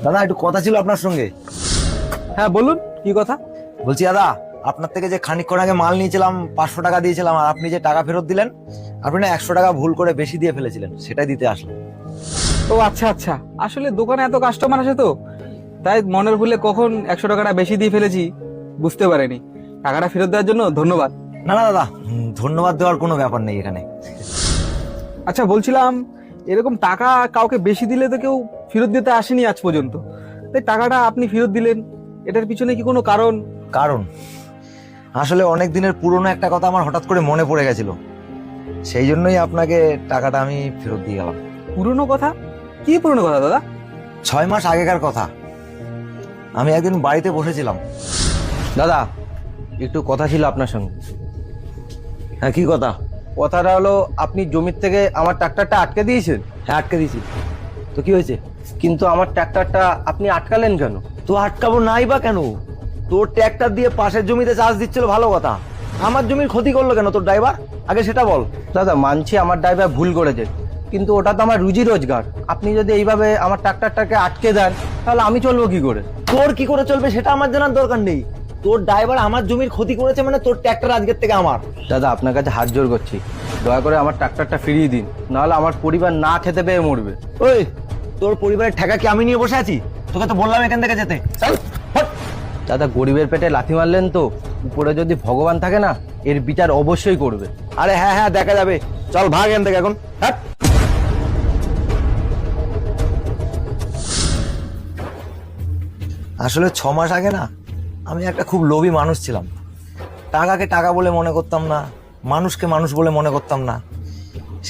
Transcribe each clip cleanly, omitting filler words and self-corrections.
দাদা একটু কথা ছিল আপনার সঙ্গে। হ্যাঁ বলুন, কি কথা? বলছি দাদা, আপনার থেকে যে খানিকক্ষণ আগে মাল নিয়েছিলাম, 500 টাকা দিয়েছিলাম, আর আপনি যে টাকা ফেরত দিলেন, আপনি না 100 টাকা ভুল করে বেশি দিয়ে ফেলেছিলেন, সেটাই দিতে আসলাম। ও আচ্ছা আচ্ছা, আসলে দোকানে এত কাস্টমার আছে তো, তাই মনের ভুলে কখন 100 টাকাটা বেশি দিয়ে ফেলেছি বুঝতে পারিনি। টাকাটা ফেরত দেওয়ার জন্য ধন্যবাদ। না না দাদা, ধন্যবাদ দেওয়ার কোনো ব্যাপার নেই এখানে। আচ্ছা বলছিলাম, এরকম টাকা কাউকে বেশি দিলে তো কেউ ফেরত দিতে আসেনি আজ পর্যন্ত, তাই টাকাটা আপনি ফেরত দিলেন, এটার পিছনে কি কোনো কারণ? কারণ আসলে অনেক দিনের পুরনো একটা কথা আমার হঠাৎ করে মনে পড়ে গেছিল, সেই জন্যই আপনাকে টাকাটা আমি ফেরত দিয়ে গেলাম। পুরনো কথা? কি পুরনো কথা দাদা? 6 মাস আগেকার কথা। আমি একদিন বাড়িতে বসেছিলাম। দাদা, একটু কথা ছিল আপনার সঙ্গে। হ্যাঁ, কি কথা? কথাটা হলো, আপনি জমির থেকে আমার ট্রাক্টরটা আটকে দিয়েছেন। হ্যাঁ, আটকে দিয়েছি। তো কি হয়েছে? কিন্তু আমার ট্রাক্টরটা আপনি আটকালেন কেন? তো আটকাবো নাই বা কেন? তোর ট্র্যাক্টর দিয়ে পাশের জমিতে চাষ দিচ্ছিল, ভালো কথা। আমার জমির ক্ষতি করলো কেন তোর ড্রাইভার? আগে সেটা বল। দাদা মানছি আমার ড্রাইভার ভুল করেছে, কিন্তু ওটা তো আমার রুজি রোজগার। আপনি যদি এইভাবে আমার ট্রাক্টরটাকে আটকে দেন, তাহলে আমি চলবো কি করে? তোর কি করে চলবে সেটা আমার জানার দরকার নেই। তোর ড্রাইভার আমার জমির ক্ষতি করেছে মানে তোর ট্র্যাক্টর আজকের থেকে আমার। দাদা আপনার কাছে হাত জোর করছি, দয়া করে আমার ট্রাক্টরটা ফিরিয়ে দিন, নাহলে আমার পরিবার না খেতে পেয়ে মরবে। ওই, তোর পরিবারের ঠেকা কি আমি নিয়ে বসে আছি? তোকে তো বললাম এখান থেকে যেতে। চল, হট। দাদা গরিবের পেটে লাথি মারলেন তো, উপরে যদি ভগবান থাকে না, এর বিচার অবশ্যই করবে। আরে হ্যাঁ হ্যাঁ, দেখা যাবে। চল ভাগ এখান থেকে এখন, হট। আসলে 6 মাস আগে না, আমি একটা খুব লোভী মানুষ ছিলাম। টাকাকে টাকা বলে মনে করতাম না, মানুষকে মানুষ বলে মনে করতাম না।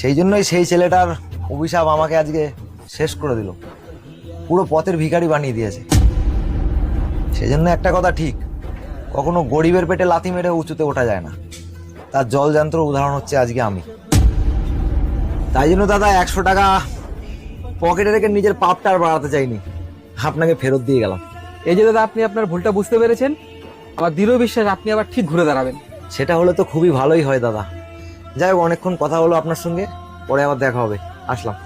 সেই জন্যই সেই ছেলেটার অভিশাপ আমাকে আজকে শেষ করে দিল, পুরো পথের ভিখারি বানিয়ে দিয়েছে। সেই জন্য একটা কথা ঠিক, কখনো গরিবের পেটে লাথি মেরে উঁচুতে ওঠা যায় না। তার জলযন্ত্র উদাহরণ হচ্ছে আজকে আমি। তাই জন্য দাদা 100 টাকা পকেটে রেখে নিজের পাপটা আর বাড়াতে চাইনি, আপনাকে ফেরত দিয়ে গেলাম। এই যে দাদা, আপনি আপনার ভুলটা বুঝতে পেরেছেন, আমার দৃঢ় বিশ্বাস আপনি আবার ঠিক ঘুরে দাঁড়াবেন। সেটা হলে তো খুবই ভালোই হয় দাদা। যাই হোক, অনেকক্ষণ কথা হলো আপনার সঙ্গে, পরে আবার দেখা হবে। আসলাম।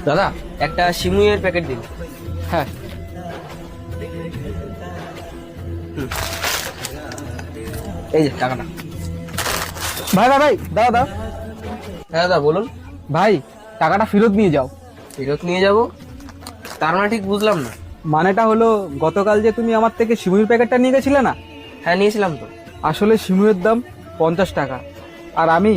দাদা একটা সিমুইয়ের প্যাকেট দিন। হ্যাঁ, এই যে টাকাটা। ভাই ভাই ভাই, দাদা দাদা, হ্যাঁ দাদা বলুন। ভাই টাকাটা ফেরত নিয়ে যাও। ফেরত নিয়ে যাব? তার মানে ঠিক বুঝলাম না। মানেটা হলো, গতকাল যে তুমি আমার থেকে সিমুইয়ের প্যাকেটটা নিয়ে গেছিলে না, হ্যাঁ নিয়েছিলাম তো। আসলে সিমুইয়ের দাম 50 টাকা, আর আমি